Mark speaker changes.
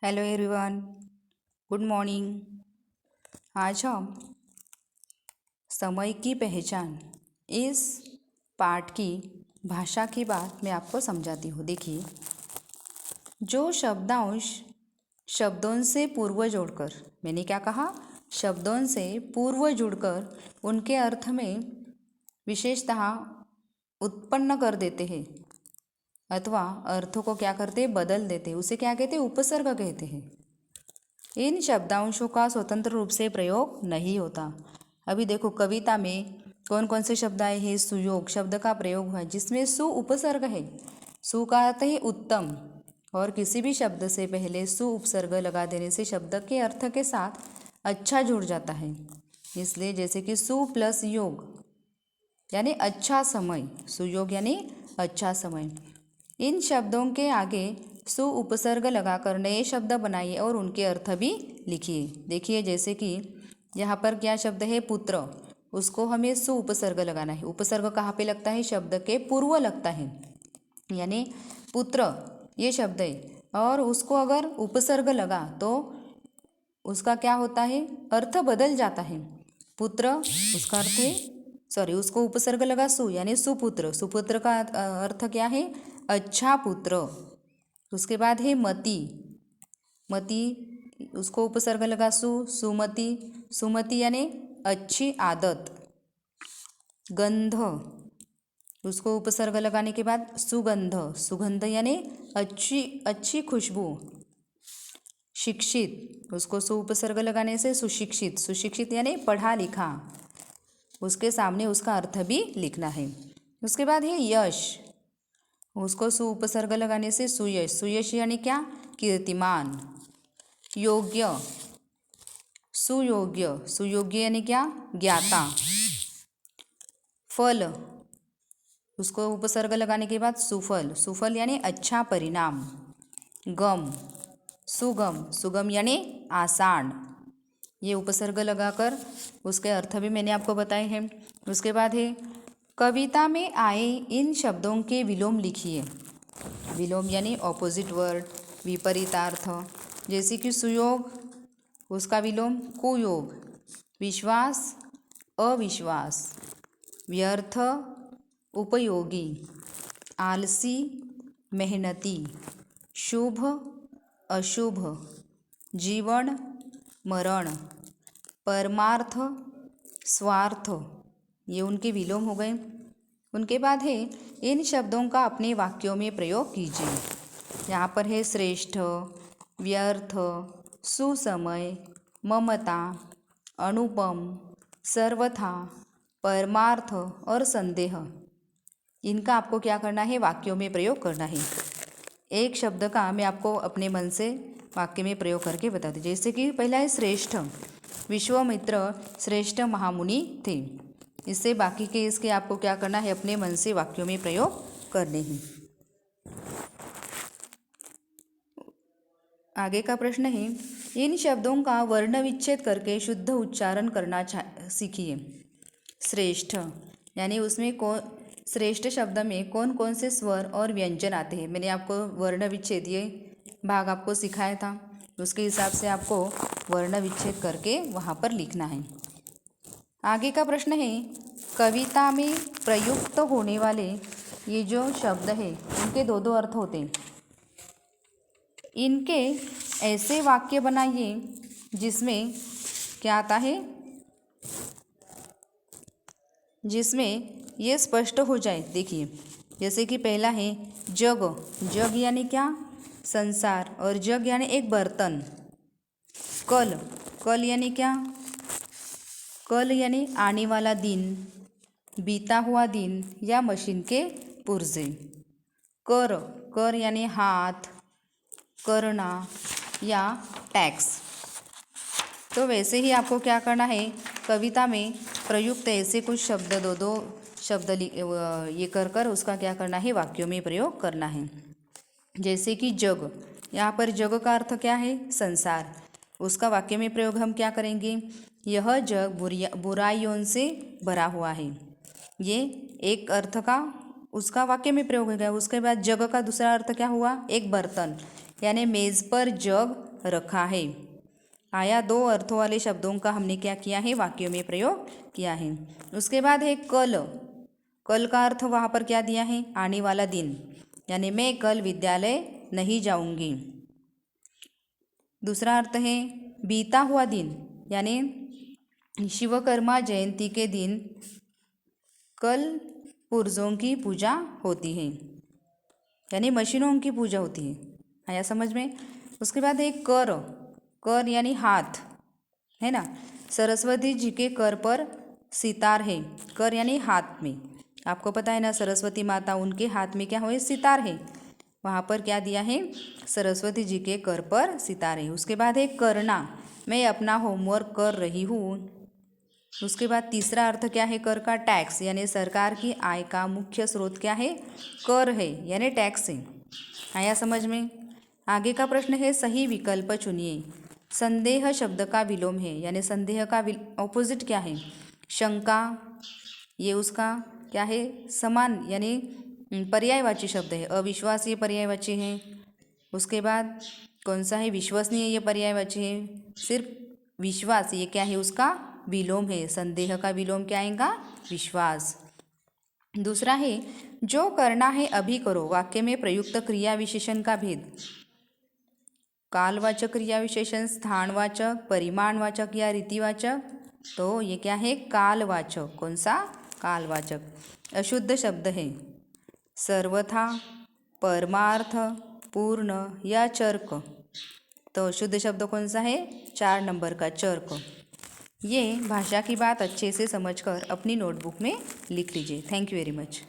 Speaker 1: Hello everyone, good morning. आज हम समय की पहचान इस पाठ की भाषा की बात मैं आपको समझाती हूँ। देखिए, जो शब्दांश शब्दों से पूर्व जोड़कर, मैंने क्या कहा, शब्दों से पूर्व जुड़कर उनके अर्थ में विशेषतः उत्पन्न कर देते हैं अथवा अर्थों को क्या करते हैं, बदल देते हैं, उसे क्या कहते हैं, उपसर्ग कहते हैं। इन शब्दांशों का स्वतंत्र रूप से प्रयोग नहीं होता। अभी देखो, कविता में कौन कौन से शब्द आए हैं। सुयोग शब्द का प्रयोग हुआ है जिसमें सु उपसर्ग है। सु का अर्थ है उत्तम, और किसी भी शब्द से पहले सु उपसर्ग लगा देने से शब्द के अर्थ के साथ अच्छा जुड़ जाता है। इसलिए जैसे कि सु प्लस योग यानी अच्छा समय, सुयोग यानी अच्छा समय। इन शब्दों के आगे सु उपसर्ग लगाकर नए शब्द बनाइए और उनके अर्थ भी लिखिए। देखिए, जैसे कि यहाँ पर क्या शब्द है, पुत्र, उसको हमें सु उपसर्ग लगाना है। उपसर्ग कहाँ पे लगता है, शब्द के पूर्व लगता है, यानी पुत्र ये शब्द है, और उसको अगर उपसर्ग लगा तो उसका क्या होता है, अर्थ बदल जाता है। पुत्र उसका अर्थ है, सॉरी, उसको उपसर्ग लगा सु यानी सुपुत्र। सुपुत्र का अर्थ क्या है, अच्छा पुत्र। उसके बाद है मति, मति उसको उपसर्ग लगा सु, सुमति, सुमति यानी अच्छी आदत। गंध उसको उपसर्ग लगाने के बाद सुगंध, सुगंध यानी अच्छी अच्छी खुशबू। शिक्षित उसको सु उपसर्ग लगाने से सुशिक्षित, सुशिक्षित यानी पढ़ा लिखा। उसके सामने उसका अर्थ भी लिखना है। उसके बाद है यश, उसको सु उपसर्ग लगाने से सुयश, सुयश यानी क्या, कीर्तिमान। योग्य, सुयोग्य, सुयोग्य यानी क्या, ज्ञाता। फल उसको उपसर्ग लगाने के बाद सुफल, सुफल यानी अच्छा परिणाम। गम, सुगम, सुगम यानी आसान। ये उपसर्ग लगाकर उसके अर्थ भी मैंने आपको बताए हैं। उसके बाद है कविता में आए इन शब्दों के विलोम लिखिए। विलोम यानी ऑपोजिट वर्ड, विपरीतार्थ। जैसे कि सुयोग उसका विलोम कुयोग, विश्वास अविश्वास, व्यर्थ उपयोगी, आलसी मेहनती, शुभ अशुभ, जीवन मरण, परमार्थ स्वार्थ, ये उनके विलोम हो गए। उनके बाद है इन शब्दों का अपने वाक्यों में प्रयोग कीजिए। यहाँ पर है श्रेष्ठ, व्यर्थ, सुसमय, ममता, अनुपम, सर्वथा, परमार्थ और संदेह। इनका आपको क्या करना है, वाक्यों में प्रयोग करना है। एक शब्द का मैं आपको अपने मन से वाक्य में प्रयोग करके बता दूँ। जैसे कि पहला है श्रेष्ठ, विश्वामित्र श्रेष्ठ महामुनि थे। इससे बाकी के इसके आपको क्या करना है, अपने मन से वाक्यों में प्रयोग करने हैं। आगे का प्रश्न है, इन शब्दों का वर्ण विच्छेद करके शुद्ध उच्चारण करना सीखिए। श्रेष्ठ यानी उसमें श्रेष्ठ शब्द में कौन कौन से स्वर और व्यंजन आते हैं। मैंने आपको वर्ण विच्छेद ये भाग आपको सिखाया था, उसके हिसाब से आपको वर्ण विच्छेद करके वहाँ पर लिखना है। आगे का प्रश्न है, कविता में प्रयुक्त होने वाले ये जो शब्द है उनके दो दो अर्थ होते हैं। इनके ऐसे वाक्य बनाइए जिसमें क्या आता है, जिसमें ये स्पष्ट हो जाए। देखिए, जैसे कि पहला है जग, जग यानी क्या, संसार, और जग यानी एक बर्तन। कल, कल यानी क्या, कल यानी आने वाला दिन, बीता हुआ दिन या मशीन के पुर्जे। कर, कर यानी हाथ, करना या टैक्स। तो वैसे ही आपको क्या करना है, कविता में प्रयुक्त ऐसे कुछ शब्द दो दो शब्द ये कर उसका क्या करना है, वाक्यों में प्रयोग करना है। जैसे कि जग, यहाँ पर जग का अर्थ क्या है, संसार। उसका वाक्य में प्रयोग हम क्या करेंगे, यह जग बुराइयों से भरा हुआ है। ये एक अर्थ का उसका वाक्य में प्रयोग हो गया। उसके बाद जग का दूसरा अर्थ क्या हुआ, एक बर्तन, यानी मेज़ पर जग रखा है। आया दो अर्थों वाले शब्दों का हमने क्या किया है, वाक्यों में प्रयोग किया है। उसके बाद है कल। कल का अर्थ वहाँ पर क्या दिया है, आने वाला दिन, यानी मैं कल विद्यालय नहीं जाऊंगी। दूसरा अर्थ है बीता हुआ दिन, यानी शिवकर्मा जयंती के दिन कल पुर्जों की पूजा होती है, यानी मशीनों की पूजा होती है। आया समझ में। उसके बाद एक कर। कर यानी हाथ, है ना। सरस्वती जी के कर पर सितार है। कर यानी हाथ में, आपको पता है ना, सरस्वती माता उनके हाथ में क्या हो, सितार है। वहाँ पर क्या दिया है, सरस्वती जी के कर पर सितार है। उसके बाद है करना, मैं अपना होमवर्क कर रही हूँ। उसके बाद तीसरा अर्थ क्या है कर का, टैक्स, यानी सरकार की आय का मुख्य स्रोत क्या है, कर है, यानी टैक्स है। आया समझ में। आगे का प्रश्न है सही विकल्प चुनिए। संदेह शब्द का विलोम है, यानी संदेह का ऑपोजिट क्या है, शंका। ये उसका क्या है, समान, यानी पर्यायवाची शब्द है। अविश्वास ये पर्यायवाची है। उसके बाद कौन सा है, विश्वसनीय, ये पर्यायवाची है। सिर्फ विश्वास ये क्या है, उसका विलोम है। संदेह का विलोम क्या आएगा, विश्वास। दूसरा है जो करना है अभी करो, वाक्य में प्रयुक्त क्रिया विशेषण का भेद। कालवाचक क्रिया विशेषण, स्थानवाचक, परिमाणवाचक या रीतिवाचक। तो ये क्या है, कालवाचक। कौन सा, कालवाचक। अशुद्ध शब्द है सर्वथा, परमार्थ, पूर्ण या चर्क। तो शुद्ध शब्द कौन सा है, 4 नंबर का चर्क। ये भाषा की बात अच्छे से समझकर अपनी नोटबुक में लिख लीजिए। Thank you very much.